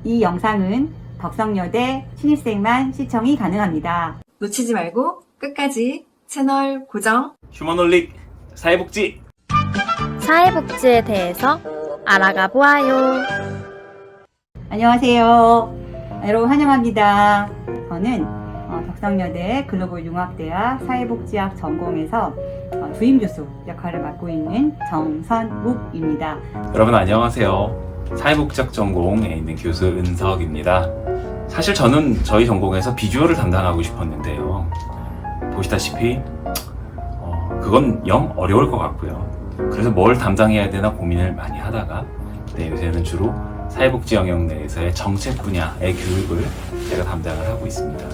이 영상은 덕성여대 신입생만 시청이 가능합니다. 놓치지 말고 끝까지 채널 고정. 휴머놀릭 사회복지. 사회복지에 대해서 알아가 보아요. 안녕하세요. 여러분 환영합니다. 저는 덕성여대 글로벌융합대학 사회복지학 전공에서 주임 교수 역할을 맡고 있는 정선욱입니다. 여러분 안녕하세요. 사회복지학 전공에 있는 교수 은석입니다. 사실 저는 저희 전공에서 비주얼을 담당하고 싶었는데요. 보시다시피 그건 영 어려울 것 같고요. 그래서 뭘 담당해야 되나 고민을 많이 하다가 요새는 주로 사회복지 영역 내에서의 정책 분야의 교육을 제가 담당을 하고 있습니다.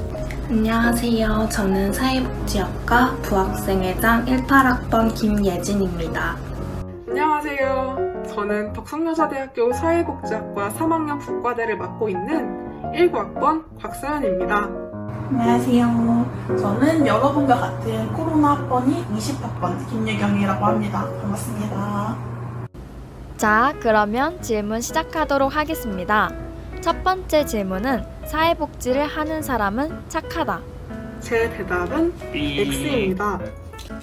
안녕하세요. 저는 사회복지학과 부학생회장 18학번 김예진입니다. 안녕하세요. 저는 덕성여자대학교 사회복지학과 3학년 국과대를 맡고 있는 19학번 곽서연입니다. 안녕하세요. 저는 여러분과 같은 코로나 학번이 20학번 김예경이라고 합니다. 반갑습니다. 자, 그러면 질문 시작하도록 하겠습니다. 첫 번째 질문은 사회복지를 하는 사람은 착하다. 제 대답은 X입니다.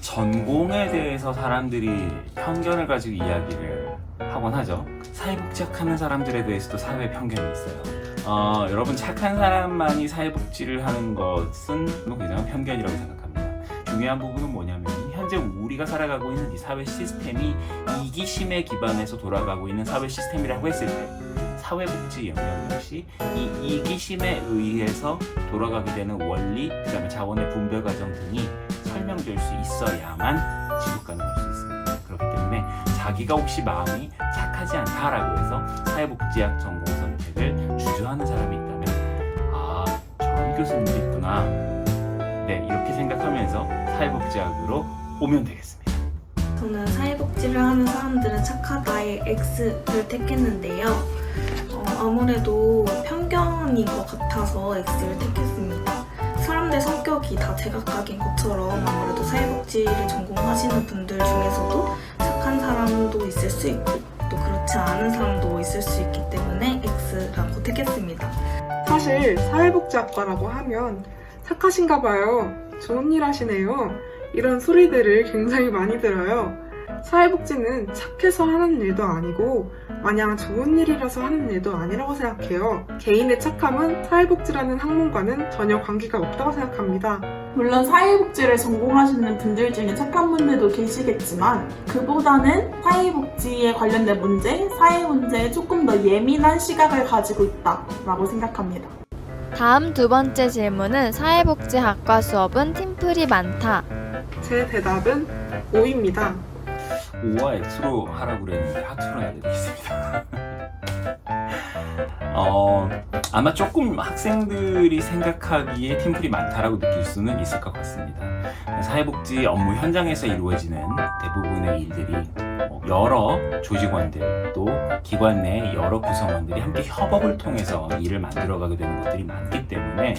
전공에 대해서 사람들이 편견을 가지고 이야기를 하곤 하죠. 사회복지학 하는 사람들에 대해서도 사회 편견이 있어요. 여러분 착한 사람만이 사회복지를 하는 것은 굉장한 편견이라고 생각합니다. 중요한 부분은 뭐냐면 현재 우리가 살아가고 있는 이 사회 시스템이 이기심에 기반해서 돌아가고 있는 사회 시스템이라고 했을 때 사회복지 영역 역시 이 이기심에 의해서 돌아가게 되는 원리, 그 다음에 자원의 분배 과정 등이 설명될 수 있어야만 지속 가능할 수 있습니다. 그렇기 때문에 자기가 혹시 마음이 착하지 않다라고 해서 사회복지학 전공 선택을 주저하는 사람이 있다면 저런 교수님도 있구나, 이렇게 생각하면서 사회복지학으로 오면 되겠습니다. 저는 사회복지를 하는 사람들은 착하다의 X를 택했는데요. 아무래도 편견인 것 같아서 X를 택했습니다. 사람들 성격이 다 제각각인 것처럼 아무래도 사회복지를 전공하시는 분들 중에서도 착한 사람도 있을 수 있고 또 그렇지 않은 사람도 있을 수 있기 때문에 X라고 택했습니다. 사실 사회복지학과라고 하면 착하신가 봐요. 좋은 일 하시네요. 이런 소리들을 굉장히 많이 들어요. 사회복지는 착해서 하는 일도 아니고 마냥 좋은 일이라서 하는 일도 아니라고 생각해요. 개인의 착함은 사회복지라는 학문과는 전혀 관계가 없다고 생각합니다. 물론 사회복지를 전공하시는 분들 중에 착한 분들도 계시겠지만 그보다는 사회복지에 관련된 문제, 사회 문제에 조금 더 예민한 시각을 가지고 있다라고 생각합니다. 다음 두 번째 질문은 사회복지학과 수업은 팀플이 많다. 제 대답은 O입니다. 5와 X로 하라고 그랬는데 하트로 해야 되겠습니다. 아마 조금 학생들이 생각하기에 팀플이 많다라고 느낄 수는 있을 것 같습니다. 사회복지 업무 현장에서 이루어지는 대부분의 일들이 여러 조직원들 또 기관 내 여러 구성원들이 함께 협업을 통해서 일을 만들어가게 되는 것들이 많기 때문에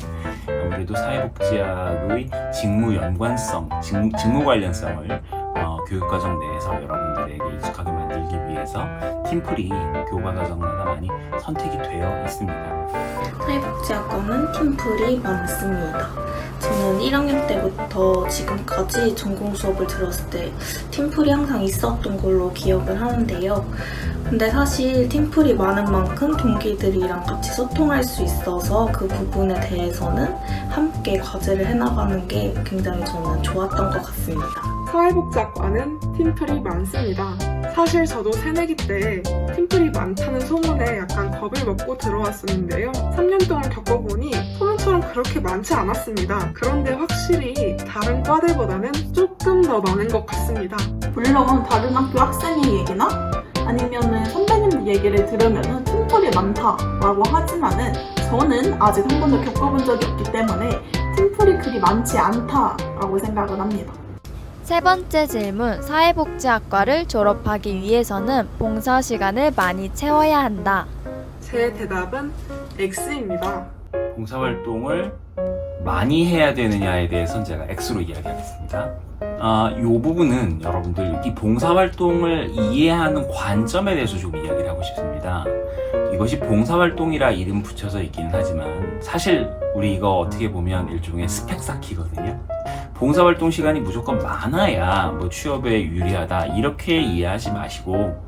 아무래도 사회복지학의 직무 연관성, 직무 관련성을 교육과정 내에서 여러분들에게 익숙하게 만들기 위해서 팀플이 교과과정마다 많이 선택이 되어 있습니다. 사회복지학과는 팀플이 많습니다. 저는 1학년 때부터 지금까지 전공 수업을 들었을 때 팀플이 항상 있었던 걸로 기억을 하는데요. 근데 사실 팀플이 많은 만큼 동기들이랑 같이 소통할 수 있어서 그 부분에 대해서는 함께 과제를 해나가는 게 굉장히 저는 좋았던 것 같습니다. 사회복지학과는 팀플이 많습니다. 사실 저도 새내기 때 팀플이 많다는 소문에 약간 겁을 먹고 들어왔었는데요. 3년 동안 겪어보니 소문처럼 그렇게 많지 않았습니다. 그런데 확실히 다른 과들보다는 조금 더 많은 것 같습니다. 물론 다른 학교 학생의 얘기나 아니면은 선배님 얘기를 들으면은 팀플이 많다라고 하지만은 저는 아직 한 번도 겪어본 적이 없기 때문에 팀플이 그리 많지 않다라고 생각을 합니다. 세 번째 질문, 사회복지학과를 졸업하기 위해서는 봉사 시간을 많이 채워야 한다. 제 대답은 X입니다. 봉사활동을 많이 해야 되느냐에 대해서는 제가 X로 이야기하겠습니다. 이 부분은 여러분들 이 봉사활동을 이해하는 관점에 대해서 좀 이야기를 하고 싶습니다. 이것이 봉사활동이라 이름 붙여서 있기는 하지만 사실 우리 이거 어떻게 보면 일종의 스펙 쌓기거든요. 봉사활동 시간이 무조건 많아야 뭐 취업에 유리하다 이렇게 이해하지 마시고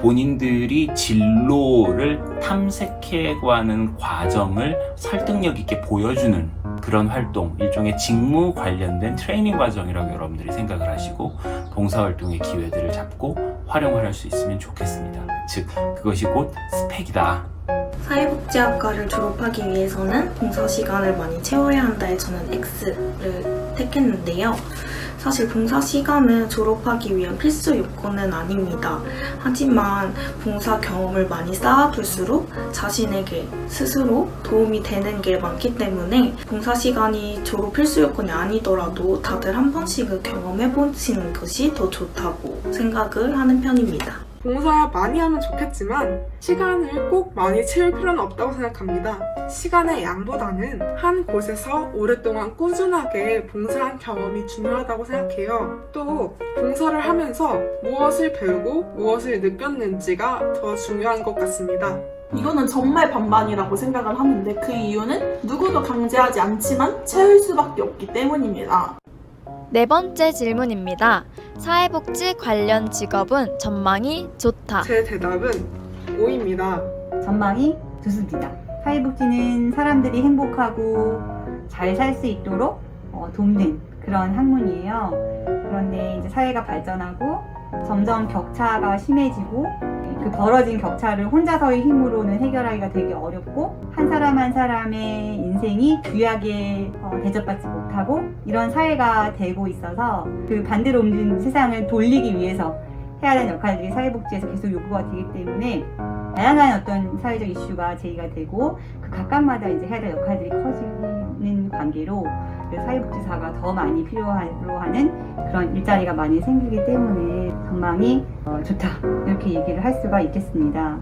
본인들이 진로를 탐색해가는 과정을 설득력 있게 보여주는 그런 활동, 일종의 직무 관련된 트레이닝 과정이라고 여러분들이 생각을 하시고 봉사활동의 기회들을 잡고 활용을 할 수 있으면 좋겠습니다. 즉, 그것이 곧 스펙이다. 사회복지학과를 졸업하기 위해서는 봉사 시간을 많이 채워야 한다에 저는 X를 택했는데요. 사실 봉사 시간은 졸업하기 위한 필수 요건은 아닙니다. 하지만 봉사 경험을 많이 쌓아둘수록 자신에게 스스로 도움이 되는 게 많기 때문에 봉사 시간이 졸업 필수 요건이 아니더라도 다들 한 번씩은 경험해보시는 것이 더 좋다고 생각을 하는 편입니다. 봉사 많이 하면 좋겠지만 시간을 꼭 많이 채울 필요는 없다고 생각합니다. 시간의 양보다는 한 곳에서 오랫동안 꾸준하게 봉사한 경험이 중요하다고 생각해요. 또 봉사를 하면서 무엇을 배우고 무엇을 느꼈는지가 더 중요한 것 같습니다. 이거는 정말 반반이라고 생각을 하는데 그 이유는 누구도 강제하지 않지만 채울 수밖에 없기 때문입니다. 네 번째 질문입니다. 사회복지 관련 직업은 전망이 좋다. 제 대답은 O입니다. 전망이 좋습니다. 사회복지는 사람들이 행복하고 잘 살 수 있도록 돕는 그런 학문이에요. 그런데 이제 사회가 발전하고 점점 격차가 심해지고 그 벌어진 격차를 혼자서의 힘으로는 해결하기가 되게 어렵고 한 사람 한 사람의 인생이 귀하게 대접받지 못하고 이런 사회가 되고 있어서 그 반대로 옮긴 세상을 돌리기 위해서 해야 되는 역할들이 사회복지에서 계속 요구가 되기 때문에 다양한 어떤 사회적 이슈가 제기가 되고 그 각각마다 이제 해야 될 역할들이 커지는 관계로 사회복지사가 더 많이 필요로 하는 그런 일자리가 많이 생기기 때문에 전망이 좋다 이렇게 얘기를 할 수가 있겠습니다.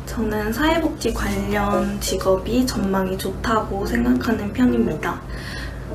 저는 사회복지 관련 직업이 전망이 좋다고 생각하는 편입니다.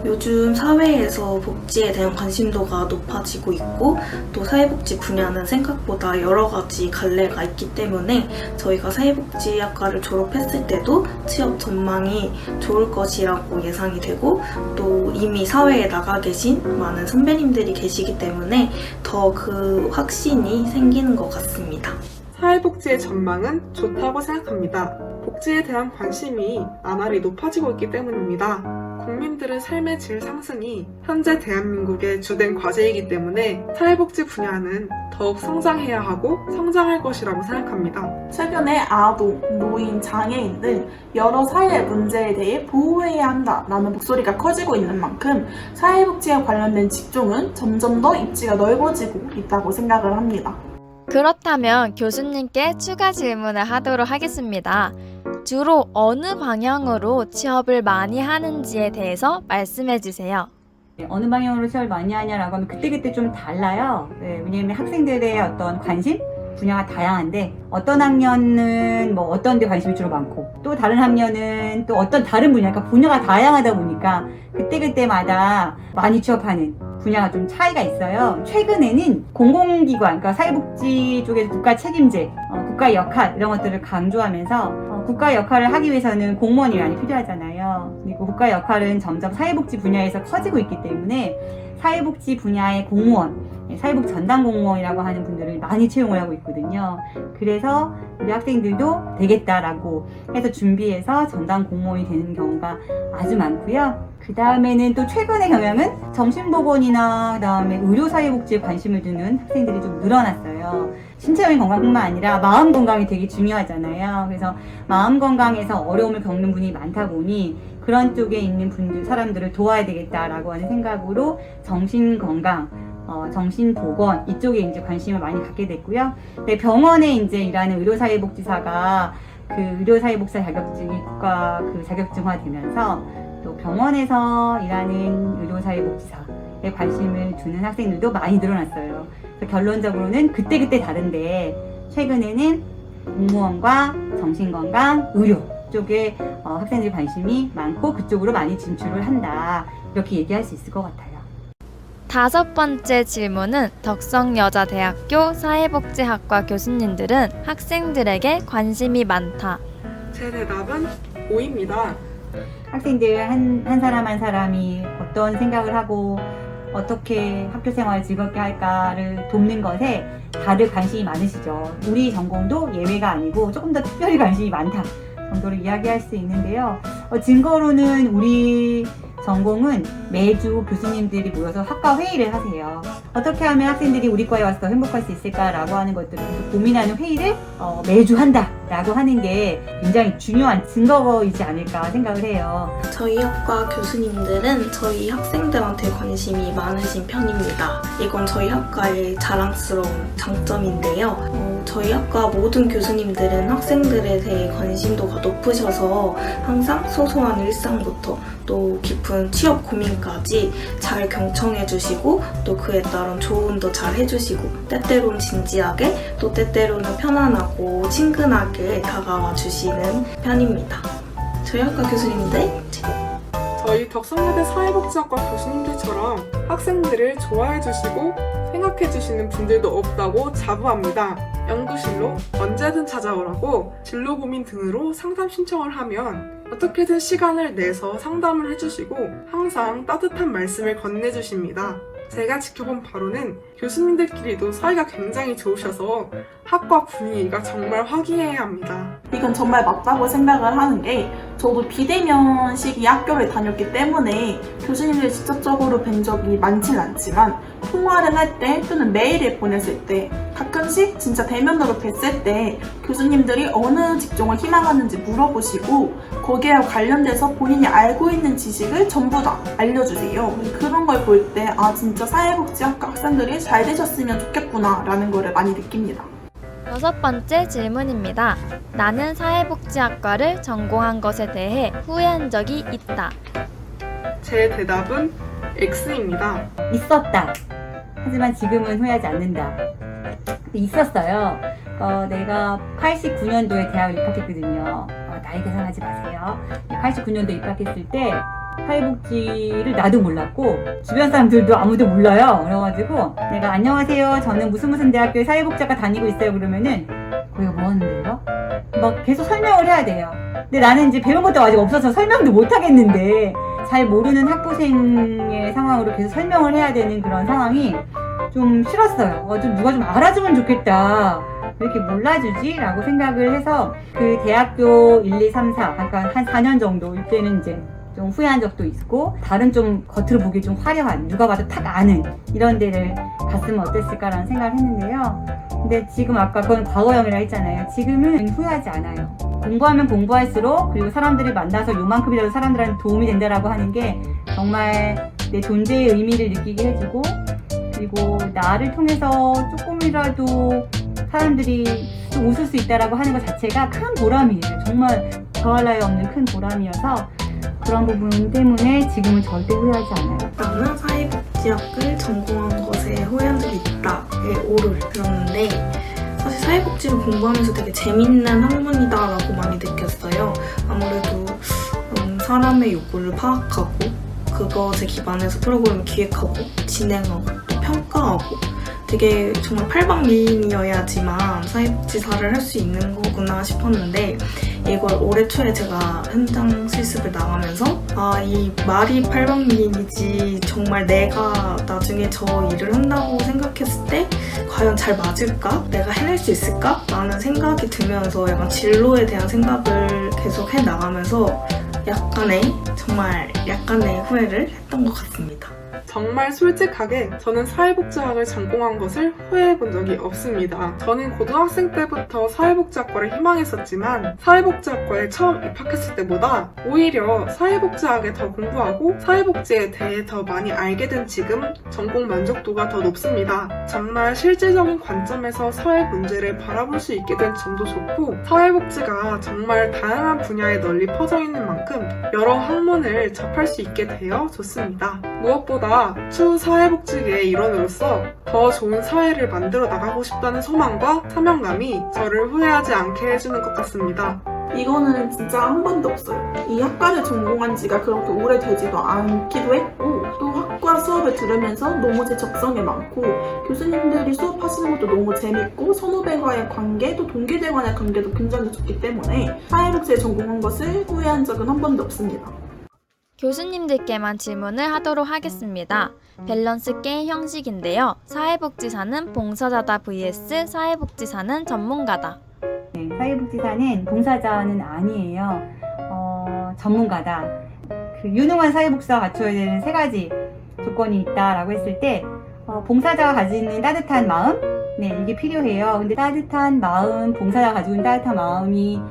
요즘 사회에서 복지에 대한 관심도가 높아지고 있고 또 사회복지 분야는 생각보다 여러 가지 갈래가 있기 때문에 저희가 사회복지학과를 졸업했을 때도 취업 전망이 좋을 것이라고 예상이 되고 또 이미 사회에 나가 계신 많은 선배님들이 계시기 때문에 더 그 확신이 생기는 것 같습니다. 사회복지의 전망은 좋다고 생각합니다. 복지에 대한 관심이 나날이 높아지고 있기 때문입니다. 국민들의 삶의 질 상승이 현재 대한민국의 주된 과제이기 때문에 사회복지 분야는 더욱 성장해야 하고 성장할 것이라고 생각합니다. 최근에 아동, 노인, 장애인 등 여러 사회 문제에 대해 보호해야 한다라는 목소리가 커지고 있는 만큼 사회복지에 관련된 직종은 점점 더 입지가 넓어지고 있다고 생각을 합니다. 그렇다면 교수님께 추가 질문을 하도록 하겠습니다. 주로 어느 방향으로 취업을 많이 하는지에 대해서 말씀해 주세요. 어느 방향으로 취업을 많이 하냐라고 하면 그때그때 좀 달라요. 왜냐하면 학생들의 어떤 관심? 분야가 다양한데 어떤 학년은 뭐 어떤 데 관심이 주로 많고 또 다른 학년은 또 어떤 다른 분야, 그러니까 분야가 다양하다 보니까 그때그때마다 많이 취업하는 분야가 좀 차이가 있어요. 최근에는 공공기관, 그러니까 사회복지 쪽에서 국가 책임제, 국가 역할 이런 것들을 강조하면서 국가 역할을 하기 위해서는 공무원이 많이 필요하잖아요. 그리고 국가 역할은 점점 사회복지 분야에서 커지고 있기 때문에 사회복지 분야의 공무원, 사회복지 전담 공무원이라고 하는 분들을 많이 채용을 하고 있거든요. 그래서 우리 학생들도 되겠다라고 해서 준비해서 전담 공무원이 되는 경우가 아주 많고요. 그 다음에는 또 최근의 경향은 정신보건이나 그 다음에 의료사회복지에 관심을 두는 학생들이 좀 늘어났어요. 신체적인 건강뿐만 아니라 마음 건강이 되게 중요하잖아요. 그래서 마음 건강에서 어려움을 겪는 분이 많다 보니 그런 쪽에 있는 분들, 사람들을 도와야 되겠다라고 하는 생각으로 정신건강, 정신보건 이쪽에 이제 관심을 많이 갖게 됐고요. 네, 병원에 이제 일하는 의료사회복지사가 그 의료사회복지사 자격증이 국가 그 자격증화되면서 또 병원에서 일하는 의료사회복지사에 관심을 두는 학생들도 많이 늘어났어요. 그래서 결론적으로는 그때그때 다른데 최근에는 공무원과 정신건강, 의료 쪽에 학생들이 관심이 많고 그쪽으로 많이 진출을 한다. 이렇게 얘기할 수 있을 것 같아요. 5번째 질문은 덕성여자대학교 사회복지학과 교수님들은 학생들에게 관심이 많다. 제 대답은 O입니다. 학생들 한 사람 한 사람이 어떤 생각을 하고 어떻게 학교 생활을 즐겁게 할까를 돕는 것에 다들 관심이 많으시죠. 우리 전공도 예외가 아니고 조금 더 특별히 관심이 많다 정도로 이야기할 수 있는데요. 증거로는 우리 전공은 매주 교수님들이 모여서 학과 회의를 하세요. 어떻게 하면 학생들이 우리 과에 와서 더 행복할 수 있을까라고 하는 것들을 고민하는 회의를 매주 한다라고 하는 게 굉장히 중요한 증거이지 않을까 생각을 해요. 저희 학과 교수님들은 저희 학생들한테 관심이 많으신 편입니다. 이건 저희 학과의 자랑스러운 장점인데요. 저희 학과 모든 교수님들은 학생들에 대해 관심도가 높으셔서 항상 소소한 일상부터 또 깊은 취업 고민까지 잘 경청해 주시고 또 그에 따른 조언도 잘 해주시고 때때로는 진지하게 또 때때로는 편안하고 친근하게 다가와 주시는 편입니다. 저희 학과 교수님들 저희 덕성여대 사회복지학과 교수님들처럼 학생들을 좋아해 주시고 생각해 주시는 분들도 없다고 자부합니다. 연구실로 언제든 찾아오라고 진로 고민 등으로 상담 신청을 하면 어떻게든 시간을 내서 상담을 해주시고 항상 따뜻한 말씀을 건네주십니다. 제가 지켜본 바로는 교수님들끼리도 사이가 굉장히 좋으셔서 학과 분위기가 정말 화기애애해야 합니다. 이건 정말 맞다고 생각을 하는 게 저도 비대면 시기 학교를 다녔기 때문에 교수님들 직접적으로 뵌 적이 많진 않지만 통화를 할 때 또는 메일을 보냈을 때 가끔씩 진짜 대면으로 뵀을 때 교수님들이 어느 직종을 희망하는지 물어보시고 거기에 관련돼서 본인이 알고 있는 지식을 전부 다 알려주세요. 그런 걸 볼 때 아 진짜 사회복지학과 학생들이 잘 되셨으면 좋겠구나 라는 거를 많이 느낍니다. 6번째 질문입니다. 나는 사회복지학과를 전공한 것에 대해 후회한 적이 있다. 제 대답은 X입니다. 있었다. 하지만 지금은 후회하지 않는다. 있었어요. 내가 89년도에 대학을 입학했거든요. 나이 계산하지 마세요. 89년도에 입학했을 때 사회복지를 나도 몰랐고 주변 사람들도 아무도 몰라요. 그래가지고 내가 안녕하세요. 저는 무슨 대학교에 사회복지학과 다니고 있어요. 그러면은 거기가 뭐 하는데요? 막 계속 설명을 해야 돼요. 근데 나는 이제 배운 것도 아직 없어서 설명도 못 하겠는데 잘 모르는 학부생의 상황으로 계속 설명을 해야 되는 그런 상황이 좀 싫었어요. 좀 누가 좀 알아주면 좋겠다. 왜 이렇게 몰라주지? 라고 생각을 해서 그 대학교 1, 2, 3, 4 그러니까 한 4년 정도 이때는 이제 좀 후회한 적도 있고 다른 좀 겉으로 보기 좀 화려한 누가 봐도 탁 아는 이런 데를 갔으면 어땠을까라는 생각을 했는데요. 근데 지금 아까 그건 과거형이라 했잖아요. 지금은 후회하지 않아요. 공부하면 공부할수록 그리고 사람들을 만나서 요만큼이라도 사람들한테 도움이 된다라고 하는 게 정말 내 존재의 의미를 느끼게 해주고 그리고 나를 통해서 조금이라도 사람들이 웃을 수 있다라고 하는 것 자체가 큰 보람이에요. 정말 더할 나위 없는 큰 보람이어서 그런 부분 때문에 지금은 절대 후회하지 않아요. 나는 사회복지학을 전공한 것에 후회한 적이 있다의 O를 들었는데 사실 사회복지를 공부하면서 되게 재밌는 학문이다라고 많이 느꼈어요. 아무래도 사람의 욕구를 파악하고 그것에 기반해서 프로그램을 기획하고 진행하고 또 평가하고 되게 정말 팔방미인이어야지만 사회복지사를 할 수 있는 거구나 싶었는데 이걸 올해 초에 제가 현장 실습을 나가면서 이 말이 팔방미인이지 정말 내가 나중에 저 일을 한다고 생각했을 때 과연 잘 맞을까? 내가 해낼 수 있을까? 라는 생각이 들면서 약간 진로에 대한 생각을 계속 해나가면서 정말 약간의 후회를 했던 것 같습니다. 정말 솔직하게 저는 사회복지학을 전공한 것을 후회해 본 적이 없습니다. 저는 고등학생 때부터 사회복지학과를 희망했었지만 사회복지학과에 처음 입학했을 때보다 오히려 사회복지학에 더 공부하고 사회복지에 대해 더 많이 알게 된 지금 전공 만족도가 더 높습니다. 정말 실질적인 관점에서 사회 문제를 바라볼 수 있게 된 점도 좋고 사회복지가 정말 다양한 분야에 널리 퍼져 있는 만큼 여러 학문을 접할 수 있게 되어 좋습니다. 무엇보다 추후 사회복지계의 일원으로서 더 좋은 사회를 만들어 나가고 싶다는 소망과 사명감이 저를 후회하지 않게 해주는 것 같습니다. 이거는 진짜 한 번도 없어요. 이 학과를 전공한 지가 그렇게 오래되지도 않기도 했고 또 학과 수업을 들으면서 너무 제 적성에 많고 교수님들이 수업하시는 것도 너무 재밌고 선후배와의 관계 또 동기들과의 관계도 굉장히 좋기 때문에 사회복지에 전공한 것을 후회한 적은 한 번도 없습니다. 교수님들께만 질문을 하도록 하겠습니다. 밸런스 게임 형식인데요. 사회복지사는 봉사자다 vs 사회복지사는 전문가다. 네, 사회복지사는 봉사자는 아니에요. 전문가다. 그 유능한 사회복지사가 갖춰야 되는 3가지 조건이 있다라고 했을 때 봉사자가 가지는 따뜻한 마음, 네, 이게 필요해요. 근데 따뜻한 마음, 봉사자가 가지고 있는 따뜻한 마음이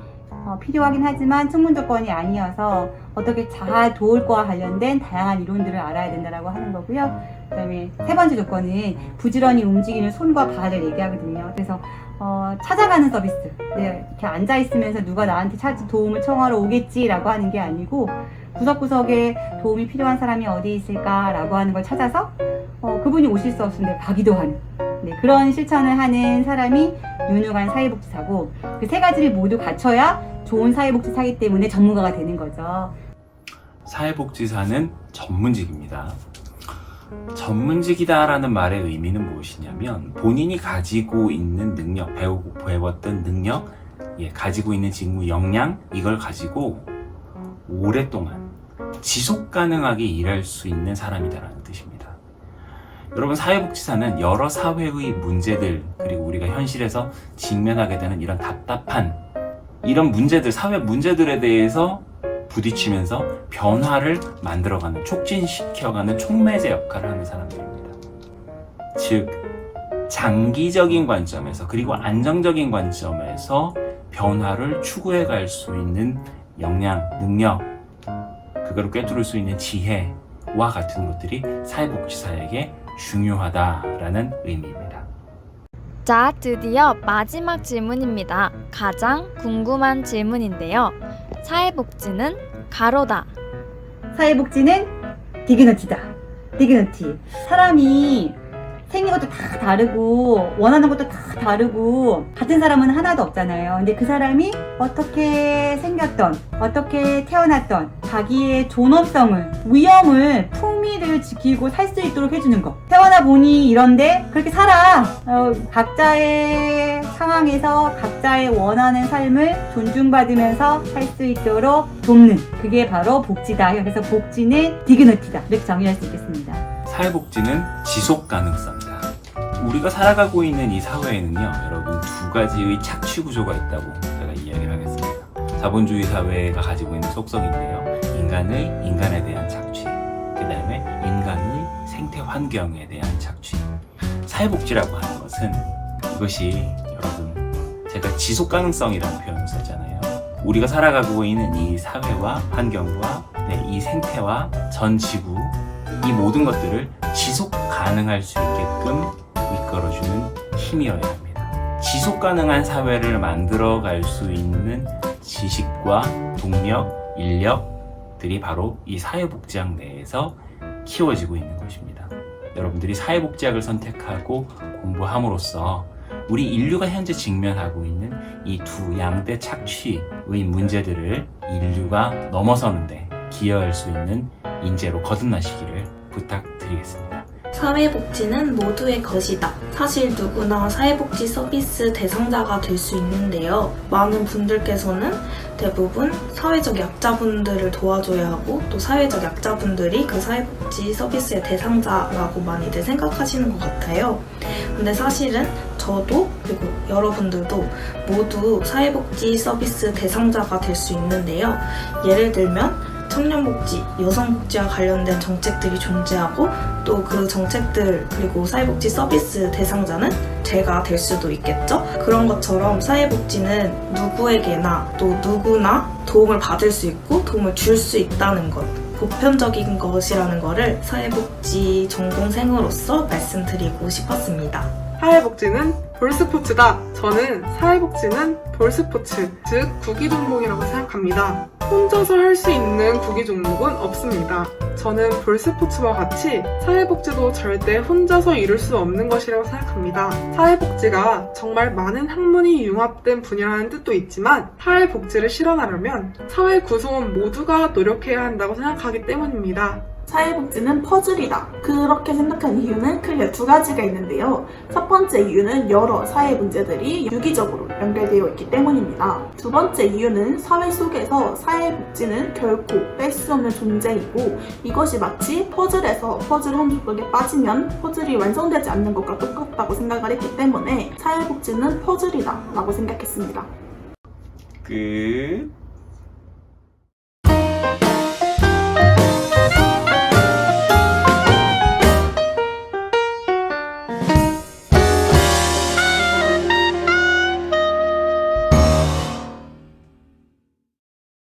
필요하긴 하지만 충분 조건이 아니어서 어떻게 잘 도울 거와 관련된 다양한 이론들을 알아야 된다라고 하는 거고요. 그 다음에 3번째 조건은 부지런히 움직이는 손과 발을 얘기하거든요. 그래서 찾아가는 서비스. 네, 이렇게 앉아있으면서 누가 나한테 도움을 청하러 오겠지라고 하는 게 아니고 구석구석에 도움이 필요한 사람이 어디 있을까라고 하는 걸 찾아서 그분이 오실 수 없는데 가기도 하는 그런 실천을 하는 사람이 유능한 사회복지사고 그 3가지를 모두 갖춰야 좋은 사회복지사이기 때문에 전문가가 되는 거죠. 사회복지사는 전문직입니다. 전문직이다라는 말의 의미는 무엇이냐면 본인이 가지고 있는 능력, 배웠던 능력, 가지고 있는 직무 역량 이걸 가지고 오랫동안 지속 가능하게 일할 수 있는 사람이다라는 뜻입니다. 여러분, 사회복지사는 여러 사회의 문제들 그리고 우리가 현실에서 직면하게 되는 이런 답답한 이런 문제들, 사회 문제들에 대해서 부딪히면서 변화를 만들어가는, 촉진시켜가는 촉매제 역할을 하는 사람들입니다. 즉, 장기적인 관점에서 그리고 안정적인 관점에서 변화를 추구해 갈 수 있는 역량, 능력, 그거를 꿰뚫을 수 있는 지혜와 같은 것들이 사회복지사에게 중요하다라는 의미입니다. 자, 드디어 마지막 질문입니다. 가장 궁금한 질문인데요. 사회복지는 가로다. 사회복지는 디그너티다. 디그너티. 사람이 생긴 것도 다 다르고 원하는 것도 다 다르고 같은 사람은 하나도 없잖아요. 근데 그 사람이 어떻게 생겼던, 어떻게 태어났던 자기의 존엄성을, 위엄을, 품위를 지키고 살 수 있도록 해주는 거. 태어나 보니 이런데 그렇게 살아. 각자의 상황에서 각자의 원하는 삶을 존중받으면서 살 수 있도록 돕는, 그게 바로 복지다. 그래서 복지는 디그너티다. 이렇게 정의할 수 있겠습니다. 사회복지는 지속 가능성이다. 우리가 살아가고 있는 이 사회에는요, 여러분 2가지의 착취 구조가 있다고 제가 이야기를 하겠습니다. 자본주의 사회가 가지고 있는 속성인데요. 인간에 대한 착취, 그 다음에 인간의 생태 환경에 대한 착취. 사회복지라고 하는 것은 이것이 여러분 제가 지속 가능성이라는 표현을 썼잖아요. 우리가 살아가고 있는 이 사회와 환경과 이 생태와 전 지구 이 모든 것들을 지속 가능할 수 있게끔 이끌어주는 힘이어야 합니다. 지속 가능한 사회를 만들어갈 수 있는 지식과 동력, 인력들이 바로 이 사회복지학 내에서 키워지고 있는 것입니다. 여러분들이 사회복지학을 선택하고 공부함으로써 우리 인류가 현재 직면하고 있는 이 두 양대 착취의 문제들을 인류가 넘어서는데 기여할 수 있는 인재로 거듭나시기를 부탁드리겠습니다. 사회복지는 모두의 것이다. 사실 누구나 사회복지 서비스 대상자가 될 수 있는데요. 많은 분들께서는 대부분 사회적 약자분들을 도와줘야 하고 또 사회적 약자분들이 그 사회복지 서비스의 대상자라고 많이들 생각하시는 것 같아요. 근데 사실은 저도 그리고 여러분들도 모두 사회복지 서비스 대상자가 될 수 있는데요. 예를 들면 청년복지, 여성복지와 관련된 정책들이 존재하고 또 그 정책들 그리고 사회복지 서비스 대상자는 제가 될 수도 있겠죠? 그런 것처럼 사회복지는 누구에게나 또 누구나 도움을 받을 수 있고 도움을 줄 수 있다는 것, 보편적인 것이라는 것을 사회복지 전공생으로서 말씀드리고 싶었습니다. 사회복지는 볼스포츠다. 저는 사회복지는 볼스포츠, 즉 구기 종목이라고 생각합니다. 혼자서 할 수 있는 구기 종목은 없습니다. 저는 볼스포츠와 같이 사회복지도 절대 혼자서 이룰 수 없는 것이라고 생각합니다. 사회복지가 정말 많은 학문이 융합된 분야라는 뜻도 있지만 사회복지를 실현하려면 사회 구성원 모두가 노력해야 한다고 생각하기 때문입니다. 사회복지는 퍼즐이다. 그렇게 생각한 이유는 크게 두 가지가 있는데요. 첫 번째 이유는 여러 사회 문제들이 유기적으로 연결되어 있기 때문입니다. 두 번째 이유는 사회 속에서 사회복지는 결코 뺄 수 없는 존재이고 이것이 마치 퍼즐에서 퍼즐 한 조각에 빠지면 퍼즐이 완성되지 않는 것과 똑같다고 생각을 했기 때문에 사회복지는 퍼즐이다 라고 생각했습니다. 끝.